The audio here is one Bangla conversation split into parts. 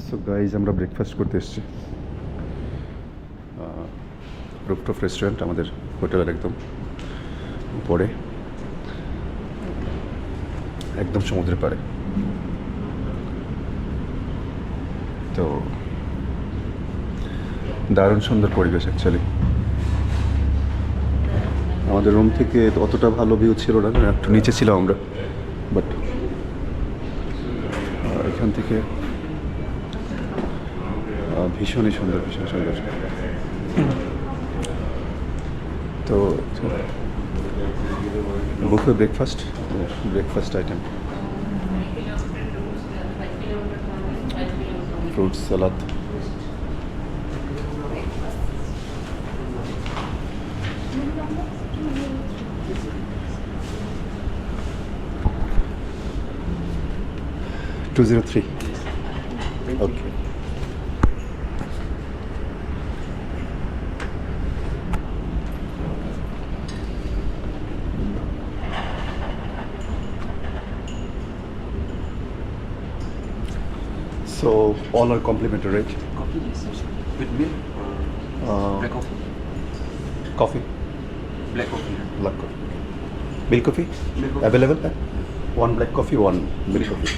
সো গাইজ আমরা ব্রেকফাস্ট করতে এসেছি রুফটপ রেস্টুরেন্ট আমাদের হোটেলের একদম উপরে, একদম সমুদ্রের পাড়ে। তো দারুণ সুন্দর পরিবেশ অ্যাকচুয়ালি। আমাদের রুম থেকে অতটা ভালো ভিউ ছিল না, একটু নিচে ছিলাম আমরা, বাট এখান থেকে ভীষণই সুন্দর, ভীষণ সুন্দর। তো buffet breakfast item, fruit salad, $203. Okay. So all are complimentary, right? Coffee, yes, yes. With milk or black coffee? Coffee, Black coffee. black coffee. Milk coffee? Milk coffee. Available? One black coffee, one milk coffee.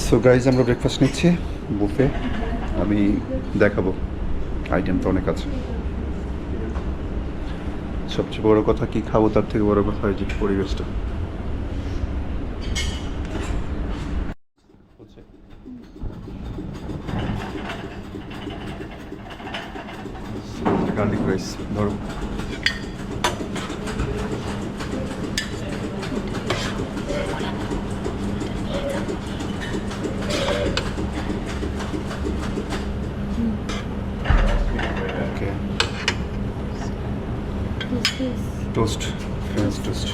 So guys আমরা ব্রেকফাস্ট নিচ্ছি বুফে। আমি দেখাবো, আইটেম তো অনেক আছে। সবচেয়ে বড় কথা কি খাবো, তার থেকে বড় কথা হয় যে পরিবেশটা। গার্লিক রাইস ধরো, টোস্ট, ফ্রেঞ্চ টোস্ট।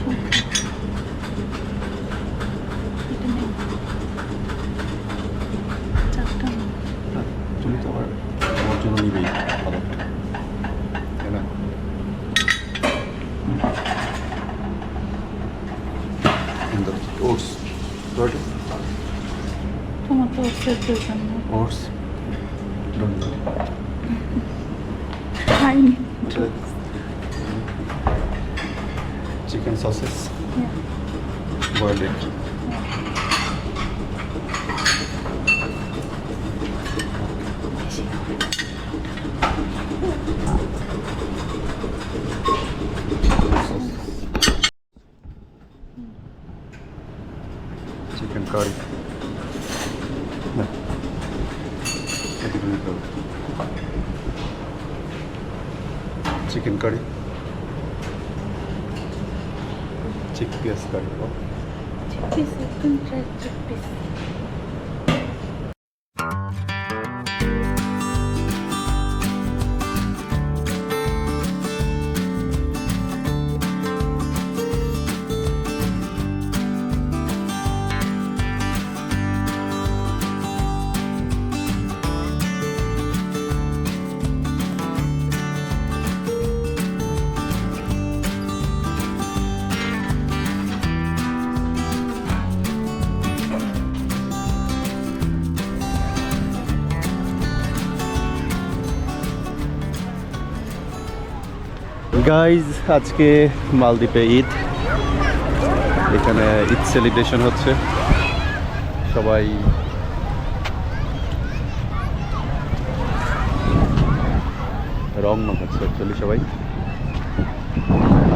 তুমি তো আমার জন্য নিবেই খাবারটা, তাই না? ওটস, তোমার তো ওটসের প্রয়োজন নেই। ওটস খাইনি। Chicken sausages, Yeah. Boiled egg, chicken curry, chicken curry, chickpeas curry. Chickpeas, একদম dry chickpeas. গাইজ আজকে মালদ্বীপে ঈদ, এখানে ঈদ সেলিব্রেশন হচ্ছে, সবাই রং মাখাচ্ছে অ্যাকচুয়ালি সবাই।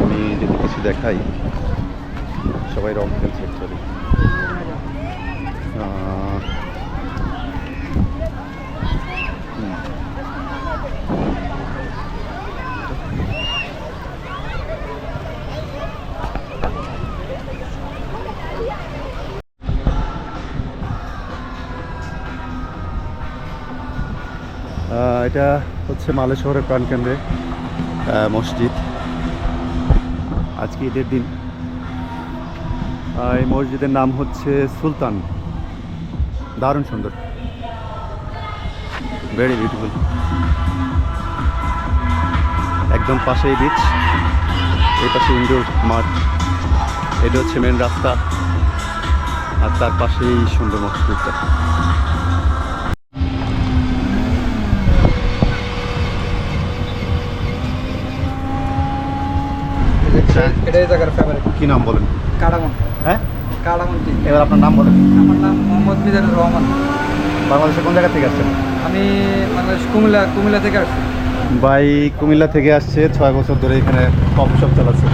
আমি যদি কিছু দেখাই, সবাই রং খেলছে অ্যাকচুয়ালি। এটা হচ্ছে মালে শহরের প্রাণকেন্দ্রে মসজিদ। আজকে ঈদের দিন। এই মসজিদের নাম হচ্ছে সুলতান। দারুণ সুন্দর, ভেরি বিউটিফুল। একদম পাশেই বিচ, এই পাশে ইনডোর মাঠ, এটা হচ্ছে মেন রাস্তা। আর তার পাশেই সুন্দর মসজিদটা। এটাই জায়গার ফেভারিট। কি নাম বলেন? কাড়ামন। হ্যাঁ, কাড়ামন টি। এবার আপনার নাম বলেন। আমার নাম মোহাম্মদ মিজানুর রহমান। বাংলাদেশের কোন জায়গা থেকে আসছেন? আমি বাংলাদেশ কুমিল্লা থেকে আসছি। ভাই কুমিল্লা থেকে আসছে, 6 বছর ধরে এখানে কফি শপ চালাচ্ছে।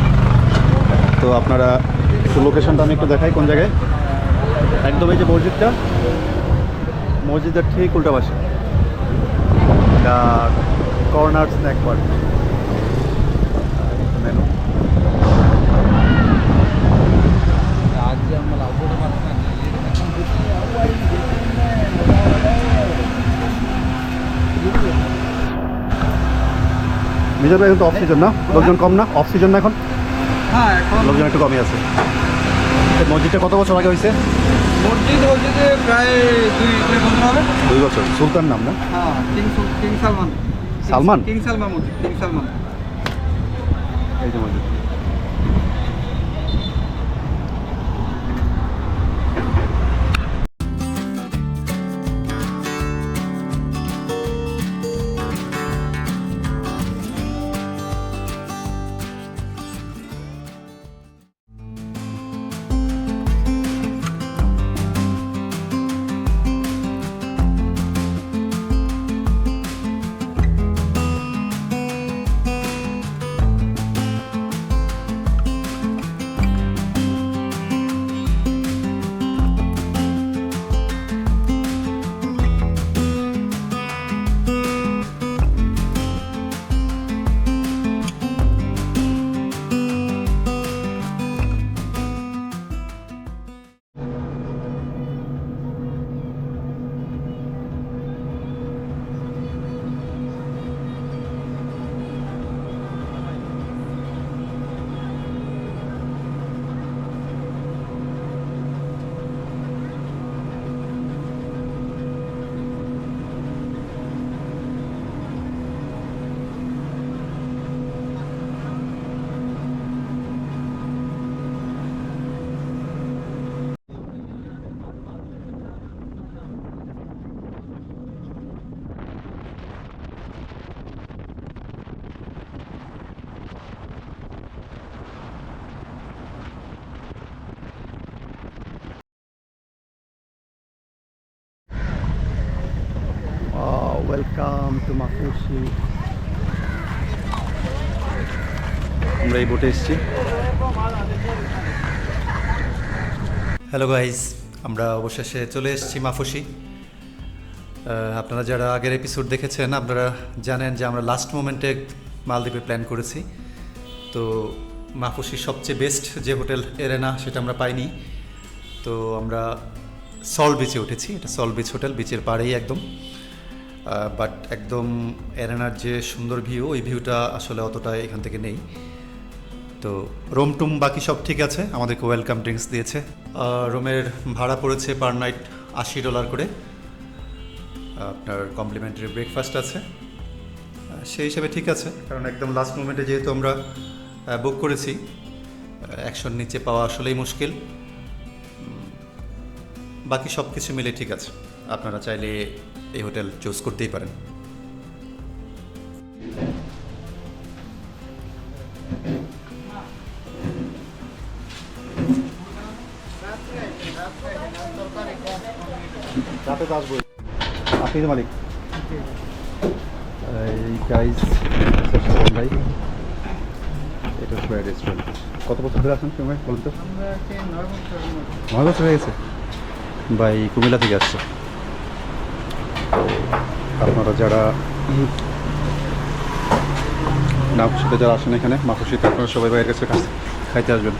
তো আপনারা একটু লোকেশনটা আমি একটু দেখাই কোন জায়গায়। একদম এই যে মসজিদের ঠিক উল্টা পাশে কর্নার স্ন্যাক বার। মেনু নিজের এখন তো অফ সিজন না, লোকজন কম না, অফ সিজন না এখন, হ্যাঁ, এখন লোকজন একটু কমই আছে। মসজিদটা কত বছর আগে হয়েছে? মসজিদে প্রায় 2 বছর হবে। 2 বছর। সুলতান নাম না? হ্যাঁ, কিং সালমান। সালমান? কিং সালমান মসজিদ, কিং সালমান। এই যে মসজিদ। Welcome to Maafushi. আমরা এই বোটে এসেছি। হ্যালো গাইজ, আমরা অবশেষে চলে এসেছি মাফুসি। আপনারা যারা আগের এপিসোড দেখেছেন আপনারা জানেন যে আমরা লাস্ট মোমেন্টে মালদ্বীপে প্ল্যান করেছি। তো মাফুসির সবচেয়ে বেস্ট যে হোটেল এরেনা সেটা আমরা পাইনি। তো আমরা সল্ট বিচে উঠেছি। এটা সল্ট বিচ হোটেল, বিচের পাড়েই একদম। বাট একদম এরেনার যে সুন্দর ভিউ, ওই ভিউটা আসলে অতটা এখান থেকে নেই। তো রুম টুম বাকি সব ঠিক আছে, আমাদেরকে ওয়েলকাম ড্রিঙ্কস দিয়েছে। রুমের ভাড়া পড়েছে পার নাইট $80 করে। আপনার কমপ্লিমেন্টারি ব্রেকফাস্ট আছে, সেই হিসাবে ঠিক আছে। কারণ একদম লাস্ট মোমেন্টে যেহেতু আমরা বুক করেছি, 100-র নিচে পাওয়া আসলেই মুশকিল। বাকি সব কিছু মিলে ঠিক আছে, আপনারা চাইলে এই হোটেল চুজ করতেই পারেন। রাতে তো আসবো। আপনি তো মালিক। এই গাইজ ভাই, এটা ফ্রাইড রেস্টুরেন্ট। কত বছর ধরে আসেন সময় বলুন তো? 9 বছর হয়ে গেছে। ভাই কুমিল্লা থেকে আসছে। আপনারা যারা মাফুসিতে যারা আসেন এখানে মাফুসিতে, আপনারা সবাই বাইরের কাছে খাইতে আসবেন।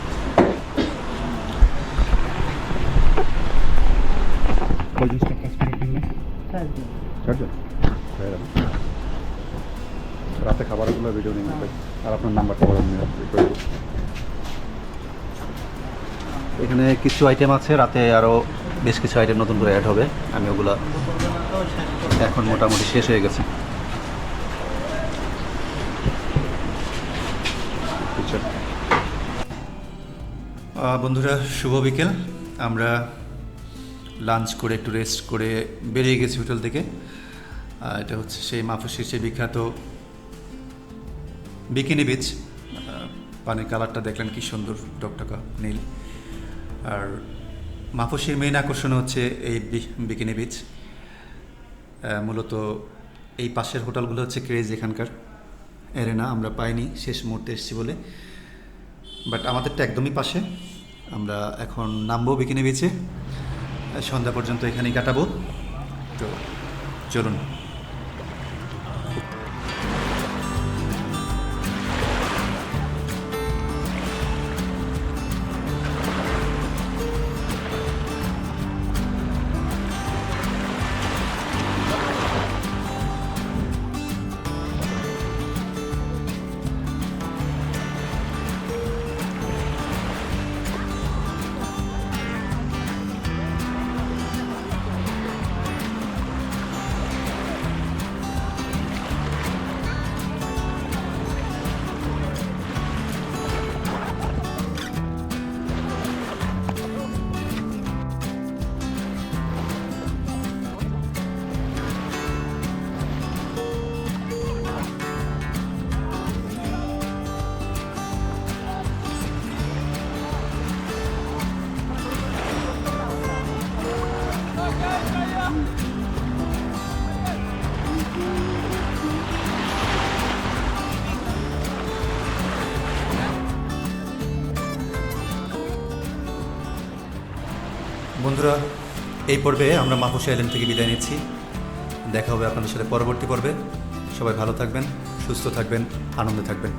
রাতে খাবারগুলো ভিডিও নিয়ে নেবেন আর আপনার নাম্বারটা বলেন। এখানে কিছু আইটেম আছে, রাতে আরও বেশ কিছু আইটেম নতুন করে অ্যাড হবে। আমি ওগুলো এখন মোটামুটি শেষ হয়ে গেছে। বন্ধুরা শুভ বিকেল। আমরা লাঞ্চ করে একটু রেস্ট করে বেরিয়ে গেছি হোটেল থেকে। এটা হচ্ছে সেই মাফুসির সেই বিখ্যাত বিকিনি বিচ। পানির কালারটা দেখলেন কি সুন্দর, টকটকা নীল। আর মাফুসির মেইন আকর্ষণ হচ্ছে এই বিকিনি বিচ। মূলত এই পাশের হোটেলগুলো হচ্ছে ক্রেজ এখানকার। এরেনা আমরা পাইনি, শেষ মুহূর্তে এসেছি বলে, বাট আমাদেরটা একদমই পাশে। আমরা এখন নামবো বিকিনি বিচে, সন্ধ্যা পর্যন্ত এখানেই কাটাবো। তো চলুন। বন্ধুরা, এই পর্বে আমরা মাফুসি আইল্যান্ড থেকে বিদায় নিচ্ছি। দেখা হবে আপনাদের সাথে পরবর্তী পর্বে। সবাই ভালো থাকবেন, সুস্থ থাকবেন, আনন্দে থাকবেন।